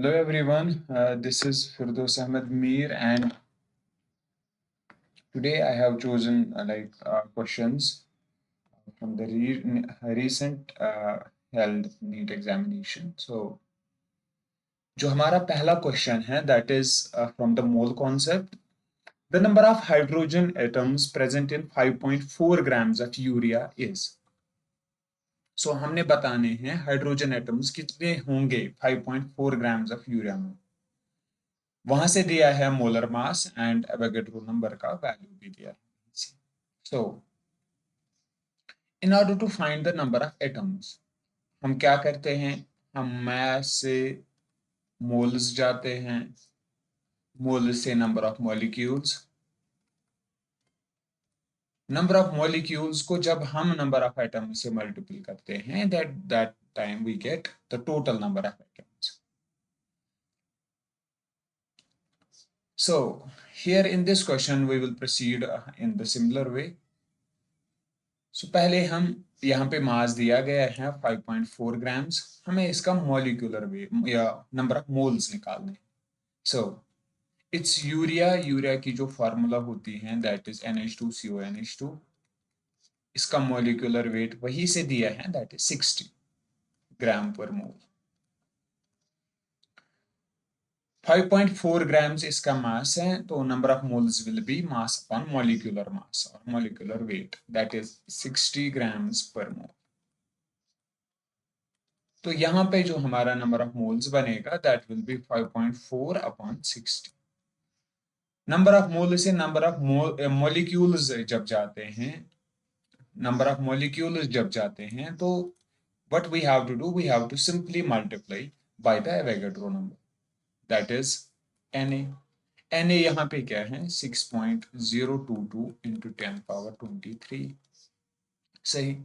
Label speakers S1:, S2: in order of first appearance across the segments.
S1: Hello everyone, this is Firdos Ahmed Mir, and today I have chosen questions from the recent held NEET examination. So जो हमारा पहला question है that is from the mole concept. The number of hydrogen atoms present in 5.4 grams of urea is. So हमने बताने हैं hydrogen atoms कितने होंगे 5.4 grams of urea में. वहां से दिया है molar mass and Avogadro number का वैल्यू भी दिया है. So in order to find the number of atoms हम क्या करते हैं, हम मास से मोल्स जाते हैं, मोल्स से number of molecules. Number of molecules को जब हम नंबर ऑफ एटम्स से मल्टीपल करते हैं that time we get the total number of atoms. So here in this question we will proceed in the similar way. So पहले हम यहाँ पे मास दिया गया है 5.4 ग्राम्स, हमें इसका मॉलिक्यूलर वेट या नंबर ऑफ मोल्स निकालने. सो इट्स यूरिया की जो फॉर्मूला होती है दैट इज NH2CONH2. इसका मॉलिक्यूलर वेट वही से दिया है दैट इज 60 ग्राम पर मोल. 5.4 grams इसका मास है, तो number of moles will be mass upon molecular mass और molecular weight that is 60 grams per mole. तो यहाँ पे जो हमारा नंबर ऑफ मोल्स बनेगा that will be 5.4 upon 60. Number of mole से नंबर ऑफ मॉलिक्यूल्स जब जाते हैं, नंबर ऑफ मॉलिक्यूल्स जब जाते हैं तो what we have to do, we have to simply multiply by the Avogadro number, that is Na. Na यहाँ पे क्या है 6.022 into 10 power 23. सही.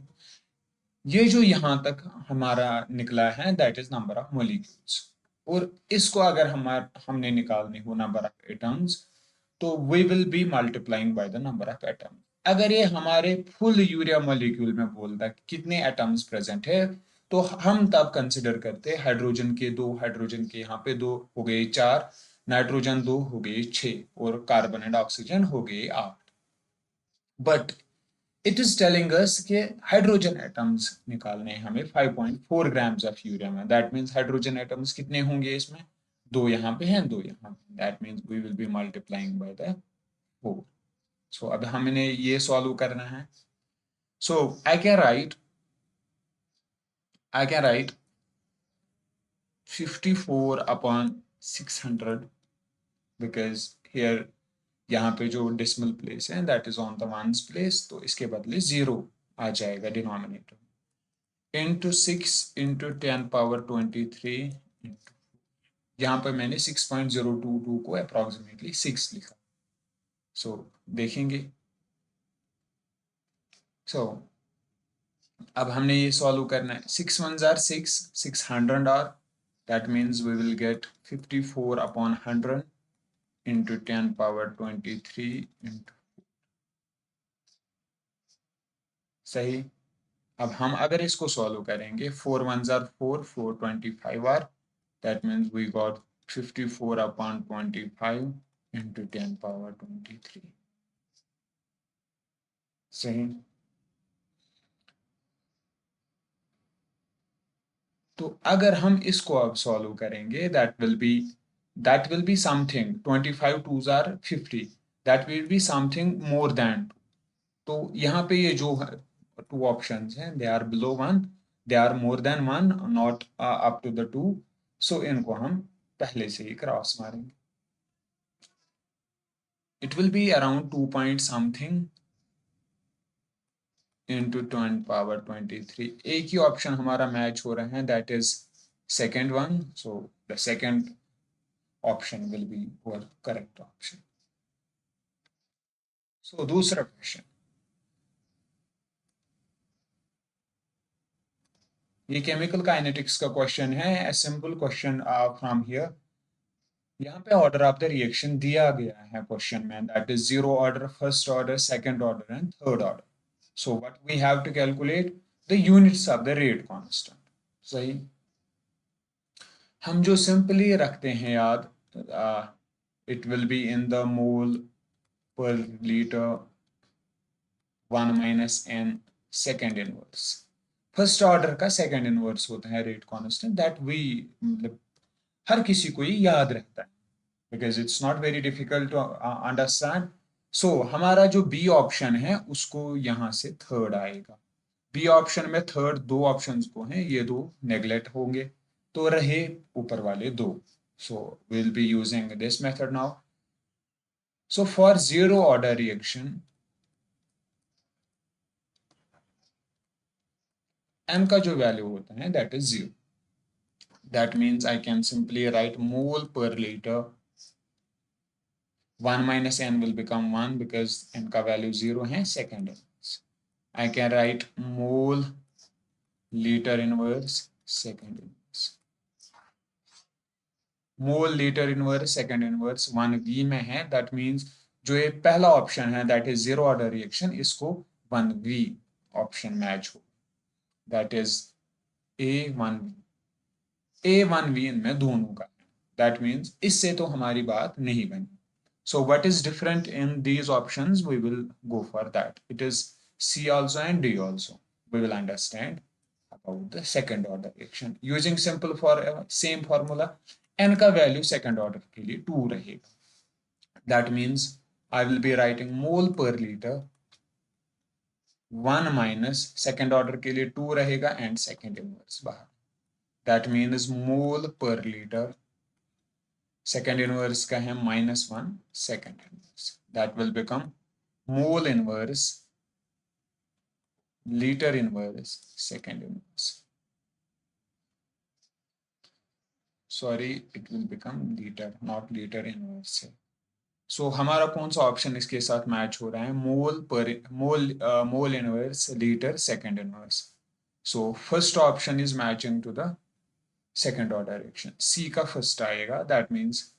S1: ये जो यहां तक हमारा निकला है that is number of molecules, और इसको अगर हमने निकालनी हो नंबर ऑफ एटम्स तो we will be multiplying by the number of atom. अगर ये हमारे फुल यूरिया मॉलिक्यूल में बोलता है कितने एटम्स प्रेजेंट है तो हम तब कंसिडर करते हाइड्रोजन के दो, हाइड्रोजन के यहाँ पे दो हो गए 4, नाइट्रोजन दो हो गए 6 और कार्बन एंड ऑक्सीजन हो गए 8. But it is telling us कि हाइड्रोजन एटम्स निकालने हैं हमें 5.4 ग्राम्स ऑफ यूरिया में. दैट मींस हाइड्रोजन एटम्स कितने होंगे इसमें, दो यहाँ पे हैं, दो यहाँ पे. That means we will be multiplying by the 4. So अब हमने ये सॉल्व करना है. So I can write 54 upon 600 because here यहाँ पे जो डेसिमल प्लेस है that is on the ones place, तो इसके बदले 0 आ जाएगा डिनोमिनेटर. इंटू 6 इंटू 10 पावर 23 यहाँ पर मैंने 6.022 को अप्रोक्सीमेटली 6 लिखा. सो देखेंगे. सो अब हमने ये सॉल्व करना है. 6 1s are 6, 600 are, that means we will get 54 upon 100 into 10 power 23 into. सही. अब हम अगर इसको सॉल्व करेंगे 4 1s are 4, 4 25 are, that means we got 54 upon 25 into 10 power 23. सही. तो अगर हम इसको अब सॉल्व करेंगे that will be something 25 2s are 50, that will be something more than. तो यहाँ पे ये जो टू ऑप्शंस हैं they are below 1, they are more than 1, not up to the 2. So इनको हम पहले से ही क्रॉस मारेंगे. It will be around 2 point something into 10 power 23. एक ही ऑप्शन हमारा मैच हो रहा है that is second one. So the second option will be our correct option. So दूसरा क्वेश्चन, ये केमिकल काइनेटिक्स का क्वेश्चन है. A simple question from here. यहाँ पे ऑर्डर ऑफ द रिएक्शन दिया गया है क्वेश्चन में that is 0 order, first order, second order and third order. So what we have to calculate the units of the rate constant. सही. हम जो simply रखते हैं याद, it will be in the mole per litre 1 minus n second inverse. First order का second inverse होता है rate constant, that we मतलब हर किसी को ही याद रहता है, because it's not very difficult to understand. So हमारा जो बी ऑप्शन है उसको यहाँ से थर्ड आएगा। बी ऑप्शन में थर्ड दो ऑप्शंस को हैं, ये दो नेग्लेक्ट होंगे, तो रहे ऊपर वाले दो। So will be using this method now. So for zero order reaction m का जो वैल्यू होता है that is 0। That means I can simply write mole per litre 1 minus n will become 1 because n का वैल्यू 0 है second inverse. I can write mole liter inverse second inverse। Mole litre inverse second inverse 1v में है, that means जो ये पहला option है that is zero order reaction, इसको 1v ऑप्शन मैच हो, दैट इज a1v इनमें दोनों का, दैट मीन्स इससे तो हमारी बात नहीं बनी। So what is different in these options? We will go for that. It is C also and D also. We will understand about the second order reaction using simple for same formula। n का value second order के लिए 2 रहेगा। That means I will be writing mole per liter 1 minus second order के लिए 2 रहेगा and second inverse बाहर। That means mole per liter second inverse का है -1 second inverse, that will become mole inverse liter inverse second inverse। Sorry, it will become liter not liter inverse है। So हमारा कौन सा ऑप्शन इसके साथ match हो रहा है? Mole inverse litre second inverse. So first option is matching to the second order reaction, C का फर्स्ट आएगा, that means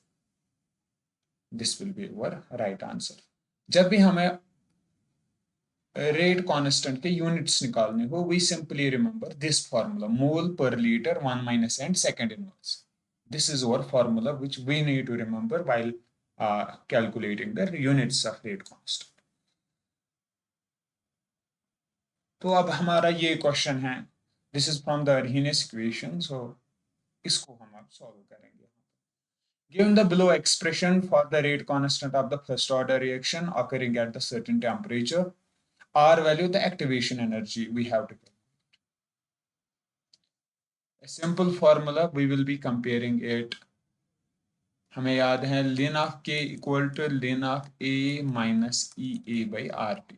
S1: this will be our right answer. जब भी हमें रेट कांस्टेंट के यूनिट्स निकालने हो, we simply remember this formula, mole per litre 1 minus n second inverse। This is our formula which we need to remember while calculating the units of rate constant। तो अब हमारा ये question है, this is from the Arrhenius equation, so इसको हम अब solve करेंगे। Given the below expression for the rate constant of the first order reaction occurring at the certain temperature, R value the activation energy we have to calculate। A simple formula we will be comparing it, हमें याद है ln of k equal to ln of a minus EA by RT।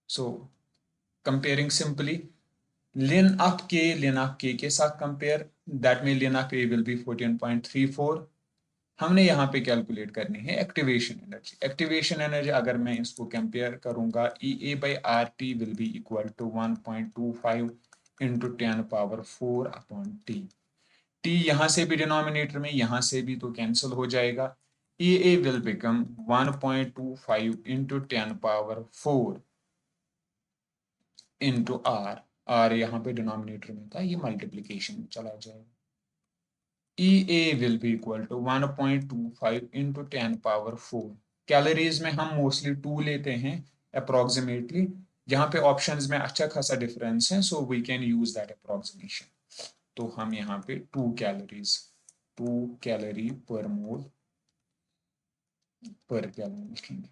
S1: So comparing simply ln of k के साथ compare, that mean ln of a will be 14.34। हमने यहाँ पे calculate करनी है एक्टिवेशन एनर्जी। एक्टिवेशन एनर्जी अगर मैं इसको कंपेयर करूंगा, EA by RT will be equal to 1.25 into 10 power 4 upon T। T यहाँ से भी डिनोमिनेटर में, यहाँ से भी तो कैंसिल हो जाएगा। EA will become 1.25 into 10 power 4 into R। R यहाँ पे डिनोमिनेटर में था, ये मल्टीप्लीकेशन में चला जाएगा। EA will be equal to 1.25 into 10 power 4। Calories में हम मोस्टली 2 लेते हैं अप्रोक्सीमेटली, जहाँ पे ऑप्शंस में अच्छा खासा डिफरेंस है, so we can use that approximation. तो हम यहाँ पे 2 कैलोरी पर मोल पर कैलोरी लिखेंगे।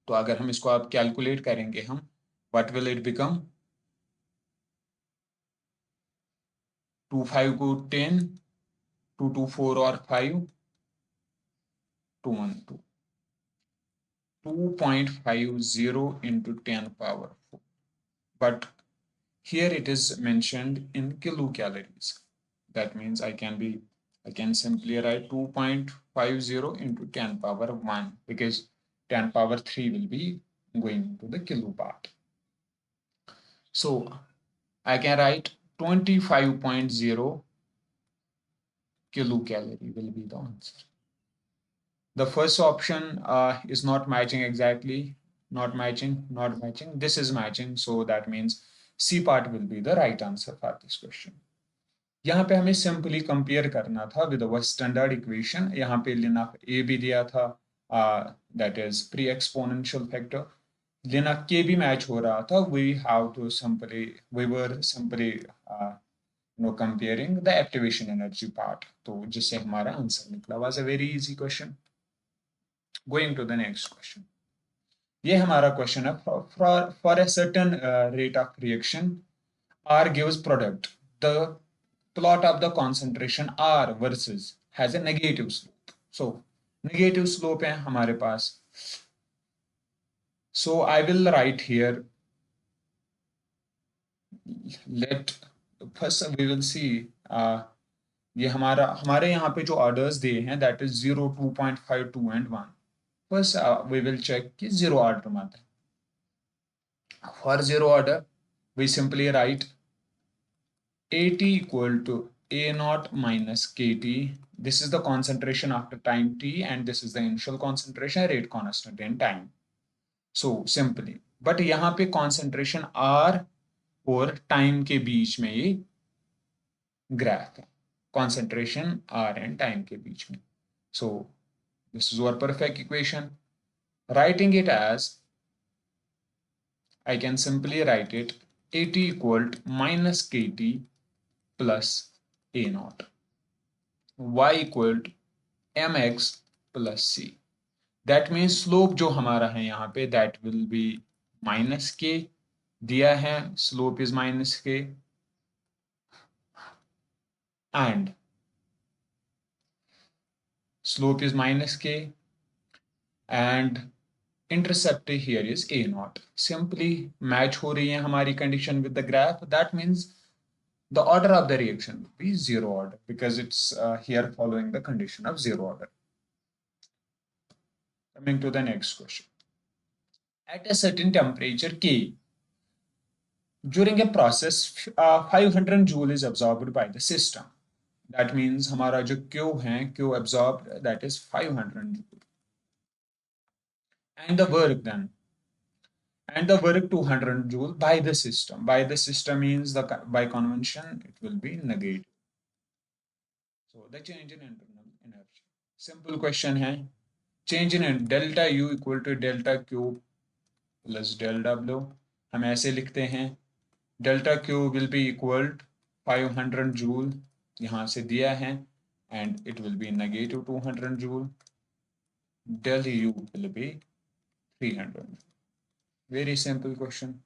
S1: तो अगर हम इसको आप कैलकुलेट करेंगे हम, व्हाट विल इट बिकम, 25 को 10, 2 2 4 और 5, 2 1 2, 2.50 into 10 power 4, but here it is mentioned in kilocalories। That means I can simply write 2.50 into 10 power 1 because 10 power 3 will be going into the kilo part। So I can write 25.0 kilocalorie will be the answer। The first option is not matching exactly, not matching, not matching. This is matching, so that means C part will be the right answer for this question। यहाँ पे हमें simply compare करना था with standard equation. यहाँ पे लिनफ ए भी दिया था, that is pre exponential factor. लिनफ के भी मैच हो रहा था। We were simply no comparing the activation energy part, तो जिससे हमारा आंसर निकला। Was a very easy question. Going to the next question. ये हमारा क्वेश्चन है, for a certain rate of reaction R gives product, the plot of the concentration R versus has a negative slope. So negative slope है हमारे पास. So I will write here, let first we will see ये हमारे यहाँ पे जो orders दिए हैं that is 0, 2.5, 2 and 1. First we will check कि zero order में आता है. For zero order we simply write AT equal to A naught minus KT. This is the concentration after time t and this is the initial concentration, rate constant in time. So simply, but यहाँ पे concentration R और time के बीच में ये graph है, concentration R and time के बीच में. So this is our perfect equation. Writing it as, I can simply write it AT equal to minus KT plus A naught, y equal to mx plus c. That means slope जो हमारा है यहाँ पे that will be minus k दिया है, slope is minus k and slope is minus k and intercept here is a naught. Simply match हो रही है हमारी condition with the graph. That means the order of the reaction will be zero order because it's here following the condition of zero order. Coming to the next question. At a certain temperature K, during a process 500 joule is absorbed by the system. That means हमारा जो Q है, Q absorbed, that is 500 joule. And the work then, and the work 200 joule by the system. By the system means by convention it will be negative. So the change in internal energy. Simple question है. Change in delta U equal to delta Q plus del W. हम ऐसे लिखते हैं, delta Q will be equal to 500 joule, यहाँ से दिया है, and it will be negative 200 joule. Del U will be 300. Very simple question.